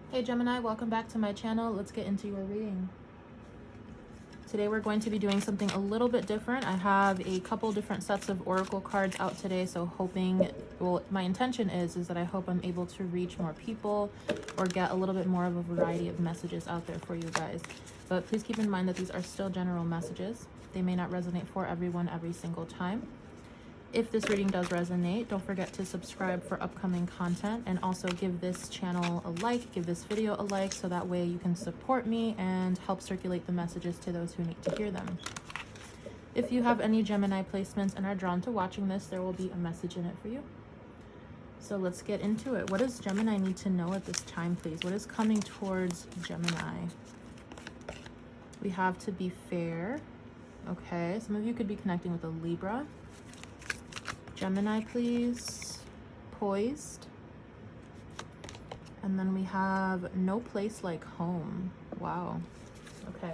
Hey Gemini, welcome back to my channel. Let's get into your reading. Today we're going to be doing something a little bit different. I have a couple different sets of oracle cards out today, so hoping, well, my intention is that I hope I'm able to reach more people or get a little bit more of a variety of messages out there for you guys. But please keep in mind that these are still general messages. They may not resonate for everyone every single time. If this reading does resonate, don't forget to subscribe for upcoming content, and also give this channel a like, give this video a like, so that way you can support me and help circulate the messages to those who need to hear them. If you have any Gemini placements and are drawn to watching this, there will be a message in it for you. So let's get into it. What does Gemini need to know at this time, please? What is coming towards Gemini? We have to be fair. Okay, some of you could be connecting with a Libra. Gemini, please. Poised. And then we have no place like home. Wow. Okay.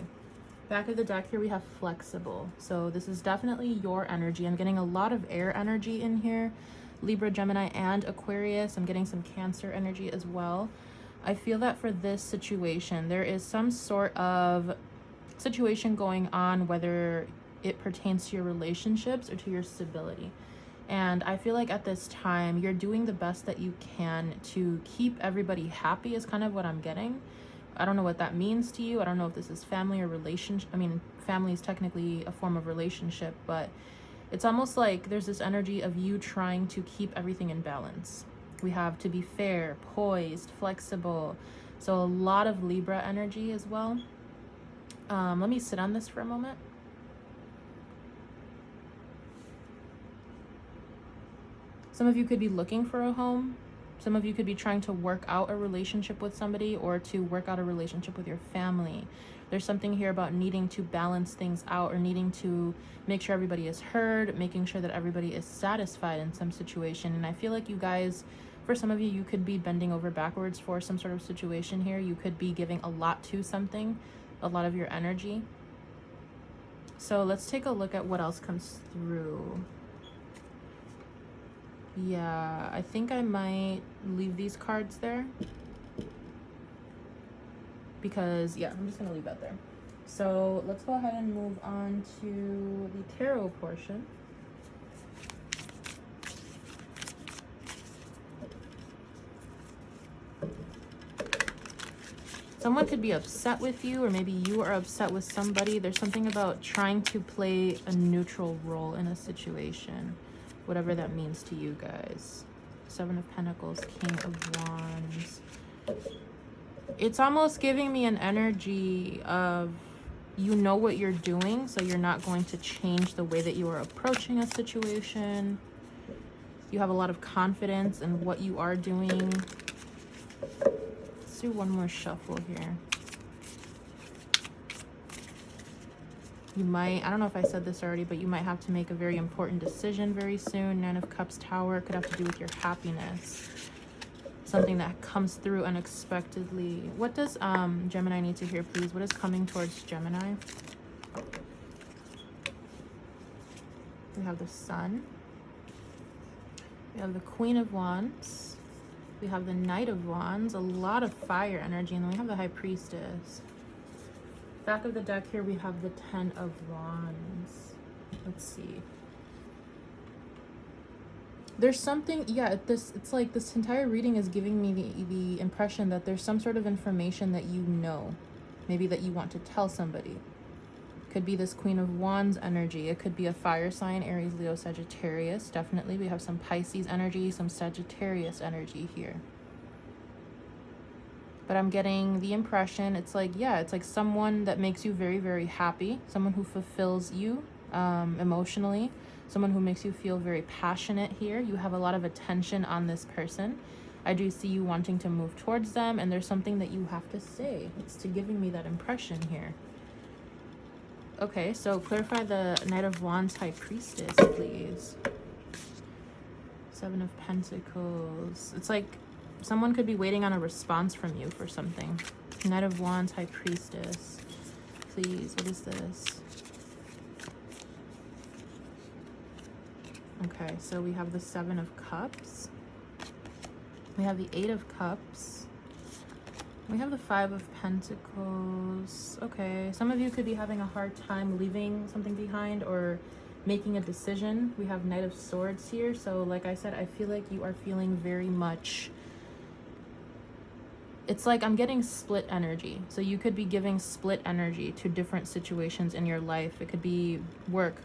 Back of the deck here we have flexible. So this is definitely your energy. I'm getting a lot of air energy in here. Libra, Gemini, and Aquarius. I'm getting some Cancer energy as well. I feel that for this situation, there is some sort of situation going on, whether it pertains to your relationships or to your stability. And I feel like at this time, you're doing the best that you can to keep everybody happy is kind of what I'm getting. I don't know what that means to you. I don't know if this is family or relationship. I mean, family is technically a form of relationship, but it's almost like there's this energy of you trying to keep everything in balance. We have to be fair, poised, flexible. So a lot of Libra energy as well. Let me sit on this for a moment. Some of you could be looking for a home. Some of you could be trying to work out a relationship with somebody or to work out a relationship with your family. There's something here about needing to balance things out or needing to make sure everybody is heard, making sure that everybody is satisfied in some situation. And I feel like you guys, for some of you, you could be bending over backwards for some sort of situation here. You could be giving a lot to something, a lot of your energy. So let's take a look at what else comes through. Yeah, I think I might leave these cards there because, yeah, I'm just going to leave that there. So let's go ahead and move on to the tarot portion. Someone could be upset with you, or maybe you are upset with somebody. There's something about trying to play a neutral role in a situation, whatever that means to you guys. Seven of Pentacles, King of Wands. It's almost giving me an energy of you know what you're doing, so you're not going to change the way that you are approaching a situation. You have a lot of confidence in what you are doing. Let's do one more shuffle here. You might, I don't know if I said this already, but you might have to make a very important decision very soon. Nine of Cups, Tower, could have to do with your happiness. Something that comes through unexpectedly. What does Gemini need to hear, please? What is coming towards Gemini? We have the Sun. We have the Queen of Wands. We have the Knight of Wands. A lot of fire energy. And then we have the High Priestess. Back of the deck here, we have the Ten of Wands. Let's see. There's something, yeah, it's like this entire reading is giving me the impression that there's some sort of information that you know, maybe that you want to tell somebody. Could be this Queen of Wands energy. It could be a fire sign, Aries, Leo, Sagittarius. Definitely, we have some Pisces energy, some Sagittarius energy here. But I'm getting the impression, it's like, yeah, it's like someone that makes you very, very happy. Someone who fulfills you emotionally. Someone who makes you feel very passionate here. You have a lot of attention on this person. I do see you wanting to move towards them, and there's something that you have to say. It's giving me that impression here. Okay, so clarify the Knight of Wands, High Priestess, please. Seven of Pentacles. It's like someone could be waiting on a response from you for something. Knight of Wands, High Priestess. Please, what is this? Okay, so we have the Seven of Cups. We have the Eight of Cups. We have the Five of Pentacles. Okay, some of you could be having a hard time leaving something behind or making a decision. We have Knight of Swords here. So like I said, I feel like you are feeling very much, it's like I'm getting split energy. So you could be giving split energy to different situations in your life. It could be work,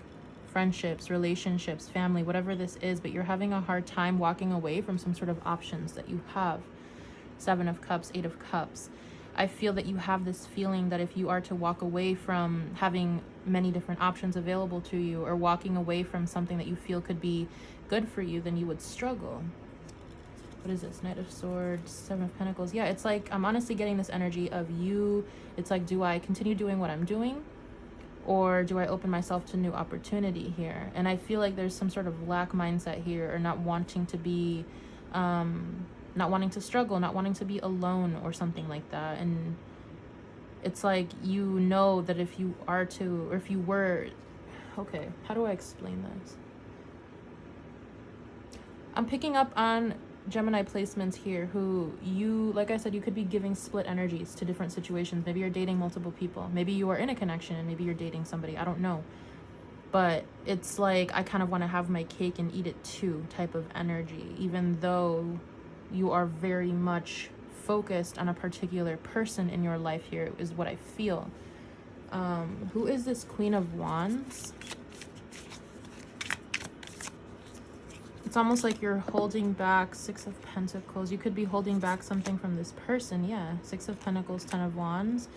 friendships, relationships, family, whatever this is, but you're having a hard time walking away from some sort of options that you have. Seven of Cups, Eight of Cups. I feel that you have this feeling that if you are to walk away from having many different options available to you, or walking away from something that you feel could be good for you, then you would struggle. What is this? Knight of Swords, Seven of Pentacles. Yeah, it's like I'm honestly getting this energy of you. It's like, do I continue doing what I'm doing, or do I open myself to new opportunity here? And I feel like there's some sort of lack mindset here, or not wanting to be not wanting to struggle, not wanting to be alone or something like that. And it's like, you know that if you are to, or if you were, okay, how do I explain this? I'm picking up on Gemini placements here who you, like I said, you could be giving split energies to different situations. Maybe you're dating multiple people. Maybe you are in a connection and maybe you're dating somebody. I don't know. But it's like, I kind of want to have my cake and eat it too type of energy, even though you are very much focused on a particular person in your life here, is what I feel. Who is this Queen of Wands? It's almost like you're holding back. Six of Pentacles. You could be holding back something from this person. Yeah, Six of Pentacles, Ten of Wands.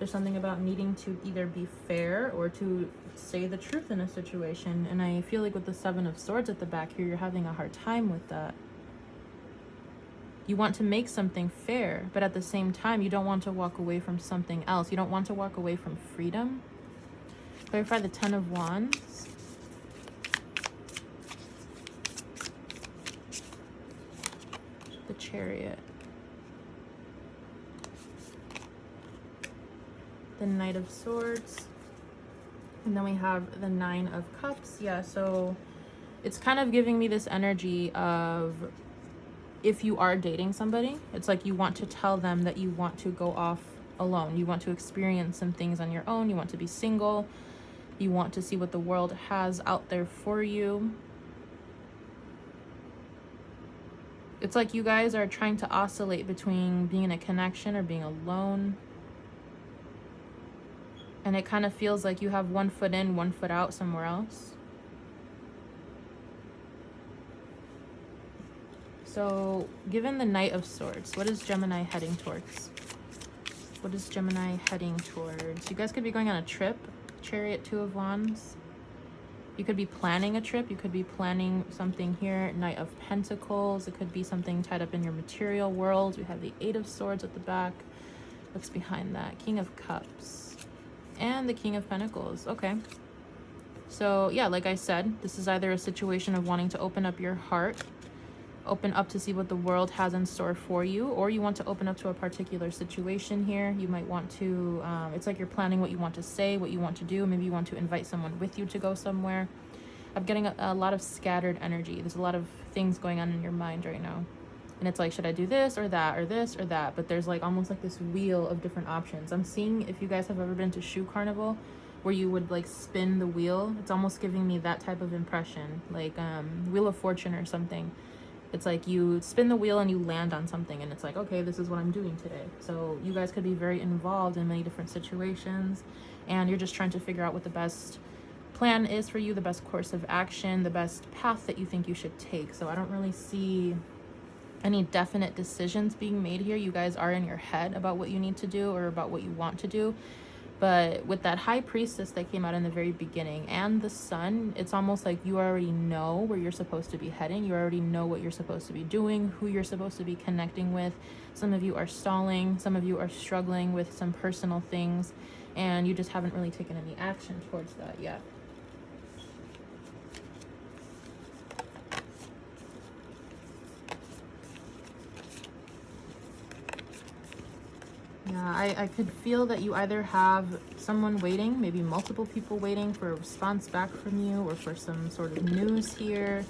There's something about needing to either be fair or to say the truth in a situation. And I feel like with the Seven of Swords at the back here, you're having a hard time with that. You want to make something fair, but at the same time, you don't want to walk away from something else. You don't want to walk away from freedom. Clarify the Ten of Wands. The Chariot. The Knight of Swords. And then we have the Nine of Cups. Yeah, so it's kind of giving me this energy of, if you are dating somebody, it's like you want to tell them that you want to go off alone. You want to experience some things on your own. You want to be single. You want to see what the world has out there for you. It's like you guys are trying to oscillate between being in a connection or being alone. And it kind of feels like you have one foot in, one foot out somewhere else. So, given the Knight of Swords, what is Gemini heading towards? What is Gemini heading towards? You guys could be going on a trip. Chariot, Two of Wands. You could be planning a trip. You could be planning something here. Knight of Pentacles. It could be something tied up in your material world. We have the Eight of Swords at the back. What's behind that? King of Cups. And the King of Pentacles. Okay. So, yeah, like I said, this is either a situation of wanting to open up your heart, open up to see what the world has in store for you, or you want to open up to a particular situation here. You might want to, it's like you're planning what you want to say, what you want to do. Maybe you want to invite someone with you to go somewhere. I'm getting a lot of scattered energy. There's a lot of things going on in your mind right now. And it's like, should I do this or that or this or that? But there's like almost like this wheel of different options. I'm seeing, if you guys have ever been to Shoe Carnival, where you would like spin the wheel, it's almost giving me that type of impression, like Wheel of Fortune or something. It's like you spin the wheel and you land on something, and it's like, okay, this is what I'm doing today. So you guys could be very involved in many different situations, and you're just trying to figure out what the best plan is for you, the best course of action, the best path that you think you should take. So I don't really see any definite decisions being made here. You guys are in your head about what you need to do or about what you want to do. But with that High Priestess that came out in the very beginning and the Sun, it's almost like you already know where you're supposed to be heading. You already know what you're supposed to be doing, who you're supposed to be connecting with. Some of you are stalling. Some of you are struggling with some personal things, and you just haven't really taken any action towards that yet. Yeah, I could feel that you either have someone waiting, maybe multiple people waiting for a response back from you or for some sort of news here.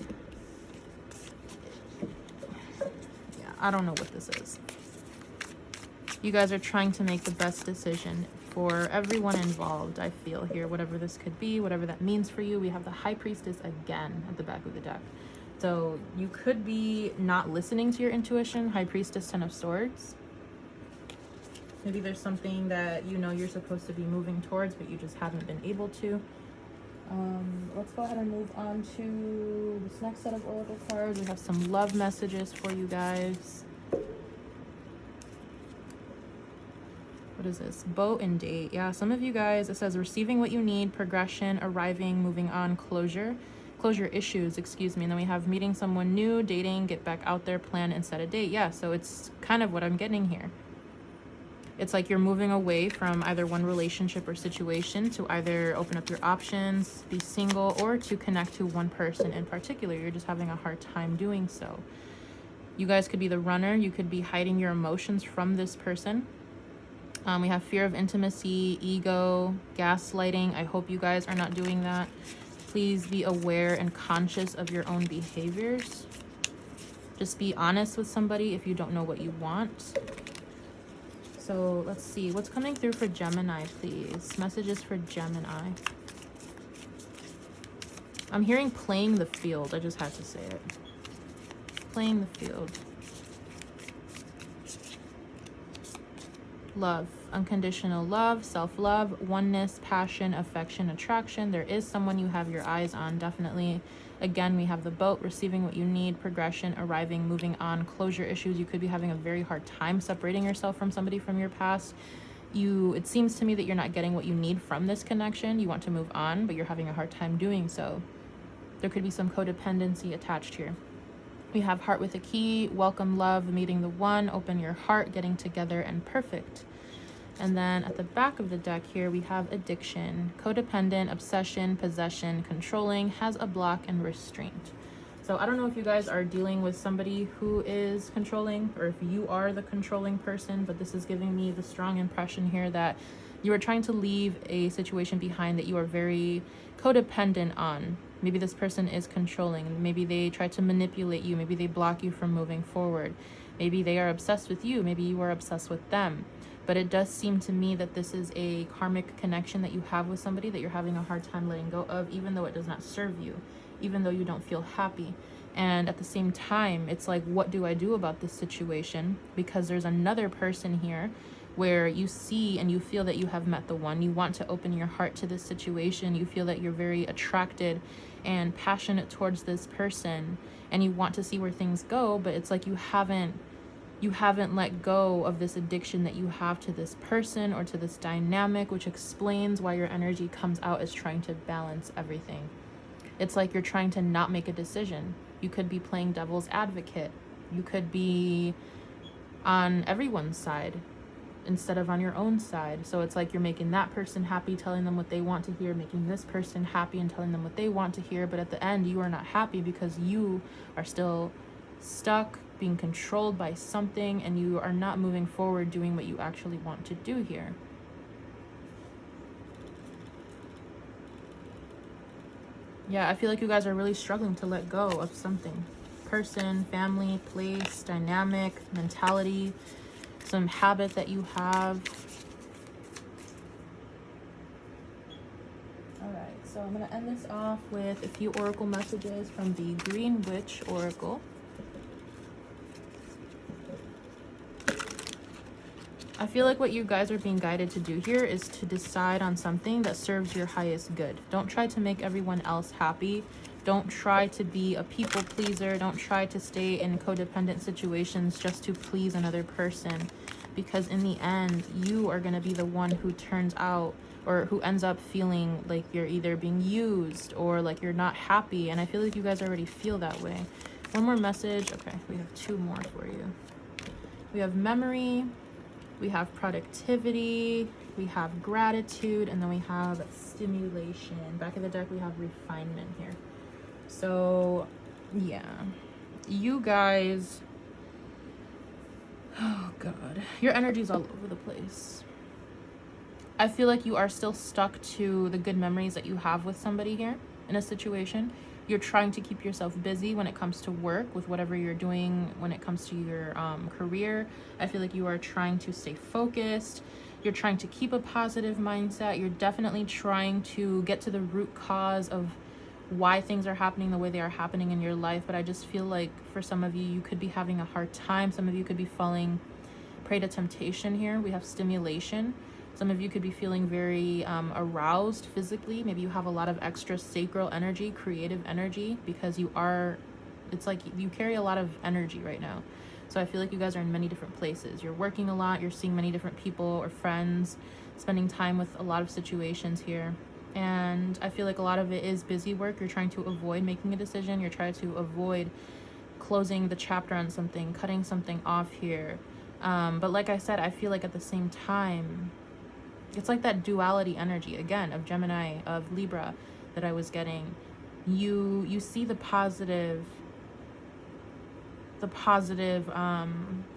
Yeah, I don't know what this is. You guys are trying to make the best decision for everyone involved, I feel here, whatever this could be, whatever that means for you. We have the High Priestess again at the back of the deck. So you could be not listening to your intuition. High Priestess, Ten of Swords. Maybe there's something that you know you're supposed to be moving towards, but you just haven't been able to. Let's go ahead and move on to this next set of oracle cards. We have some love messages for you guys. What is this? Boat and date. Yeah, some of you guys, it says receiving what you need, progression, arriving, moving on, closure issues, excuse me. And then we have meeting someone new, dating, get back out there, plan and set a date. Yeah, so it's kind of what I'm getting here. It's like you're moving away from either one relationship or situation to either open up your options, be single, or to connect to one person in particular. You're just having a hard time doing so. You guys could be the runner. You could be hiding your emotions from this person. We have fear of intimacy, ego, gaslighting. I hope you guys are not doing that. Please be aware and conscious of your own behaviors. Just be honest with somebody if you don't know what you want. So let's see. What's coming through for Gemini, please? Messages for Gemini. I'm hearing playing the field. I just had to say it. Playing the field. Love, unconditional love, self-love, oneness, passion, affection, attraction. There is someone you have your eyes on, definitely. Again, we have the boat, receiving what you need, progression, arriving, moving on, closure issues. You could be having a very hard time separating yourself from somebody from your past. It seems to me that you're not getting what you need from this connection. You want to move on, but you're having a hard time doing so. There could be some codependency attached here. We have heart with a key, welcome love, meeting the one, open your heart, getting together, and perfect. And then at the back of the deck here, we have addiction, codependent, obsession, possession, controlling, has a block, and restraint. So I don't know if you guys are dealing with somebody who is controlling or if you are the controlling person, but this is giving me the strong impression here that you are trying to leave a situation behind that you are very codependent on. Maybe this person is controlling. Maybe they try to manipulate you. Maybe they block you from moving forward. Maybe they are obsessed with you. Maybe you are obsessed with them. But it does seem to me that this is a karmic connection that you have with somebody that you're having a hard time letting go of, even though it does not serve you, even though you don't feel happy. And at the same time, it's like, what do I do about this situation? Because there's another person here where you see and you feel that you have met the one. You want to open your heart to this situation. You feel that you're very attracted and passionate towards this person, and you want to see where things go, but it's like you haven't let go of this addiction that you have to this person or to this dynamic, which explains why your energy comes out as trying to balance everything. It's like you're trying to not make a decision. You could be playing devil's advocate. You could be on everyone's side instead of on your own side. So it's like you're making that person happy, telling them what they want to hear, making this person happy and telling them what they want to hear. But at the end, you are not happy because you are still stuck, being controlled by something, and you are not moving forward doing what you actually want to do here. Yeah, I feel like you guys are really struggling to let go of something. Person, family, place, dynamic, mentality, some habit that you have. All right, so I'm going to end this off with a few oracle messages from the Green Witch Oracle. I feel like what you guys are being guided to do here is to decide on something that serves your highest good. Don't try to make everyone else happy. Don't try to be a people pleaser. Don't try to stay in codependent situations just to please another person. Because in the end, you are going to be the one who turns out or who ends up feeling like you're either being used or like you're not happy. And I feel like you guys already feel that way. One more message. Okay, we have two more for you. We have memory. We have productivity, we have gratitude, and then we have stimulation. Back of the deck, we have refinement here. So, yeah. You guys, oh God, your energy's all over the place. I feel like you are still stuck to the good memories that you have with somebody here in a situation. you're trying to keep yourself busy when it comes to work, with whatever you're doing when it comes to your career. I feel like you are trying to stay focused. You're trying to keep a positive mindset. You're definitely trying to get to the root cause of why things are happening the way they are happening in your life. But I just feel like for some of you, you could be having a hard time. Some of you could be falling prey to temptation here. We have stimulation. Some of you could be feeling very aroused physically. Maybe you have a lot of extra sacral energy, creative energy, because you are, it's like you carry a lot of energy right now. So I feel like you guys are in many different places. You're working a lot. You're seeing many different people or friends, spending time with a lot of situations here. And I feel like a lot of it is busy work. You're trying to avoid making a decision. You're trying to avoid closing the chapter on something, cutting something off here. But like I said, I feel like at the same time, it's like that duality energy again of Gemini, of Libra that I was getting. You see the positive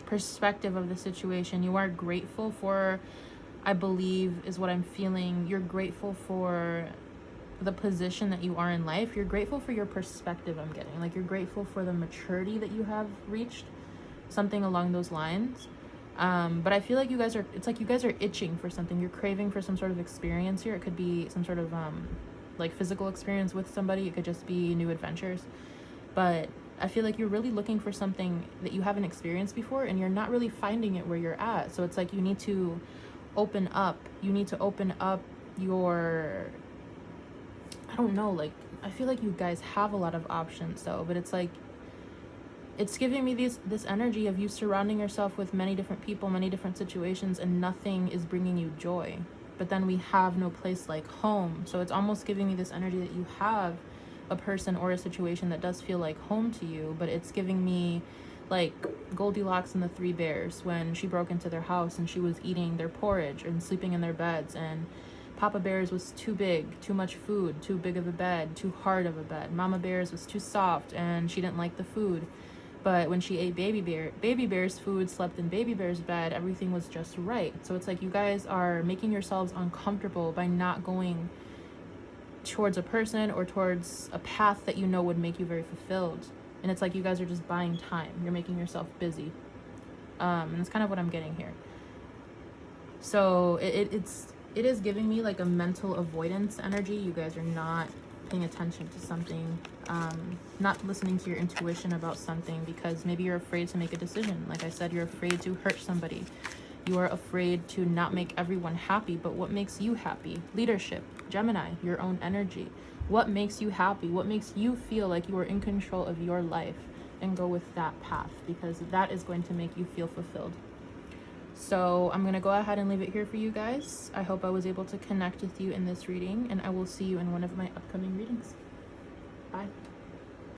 perspective of the situation. You are grateful for, I believe is what I'm feeling, you're grateful for the position that you are in life. You're grateful for your perspective, I'm getting. Like you're grateful for the maturity that you have reached, something along those lines. But I feel like you guys are, it's like you guys are itching for something. You're craving for some sort of experience here. It could be some sort of like physical experience with somebody. It could just be new adventures. But I feel like you're really looking for something that you haven't experienced before, and you're not really finding it where you're at. So it's like you need to open up. You need to open up your, I don't know, like I feel like you guys have a lot of options though, but it's like it's giving me this energy of you surrounding yourself with many different people, many different situations, and nothing is bringing you joy. But then we have no place like home. So it's almost giving me this energy that you have a person or a situation that does feel like home to you, but it's giving me like Goldilocks and the Three Bears when she broke into their house and she was eating their porridge and sleeping in their beds, and Papa Bear's was too big, too much food, too big of a bed, too hard of a bed. Mama Bear's was too soft and she didn't like the food. But when she ate Baby Bear's food, slept in Baby Bear's bed, everything was just right. So it's like you guys are making yourselves uncomfortable by not going towards a person or towards a path that you know would make you very fulfilled. And it's like you guys are just buying time. You're making yourself busy. And that's kind of what I'm getting here. So it is giving me like a mental avoidance energy. You guys are not paying attention to something, not listening to your intuition about something, because maybe you're afraid to make a decision. Like I said, you're afraid to hurt somebody. You are afraid to not make everyone happy. But what makes you happy? Leadership, Gemini, your own energy. What makes you happy? What makes you feel like you are in control of your life? And go with that path, because that is going to make you feel fulfilled. So I'm going to go ahead and leave it here for you guys. I hope I was able to connect with you in this reading, and I will see you in one of my upcoming readings. Bye.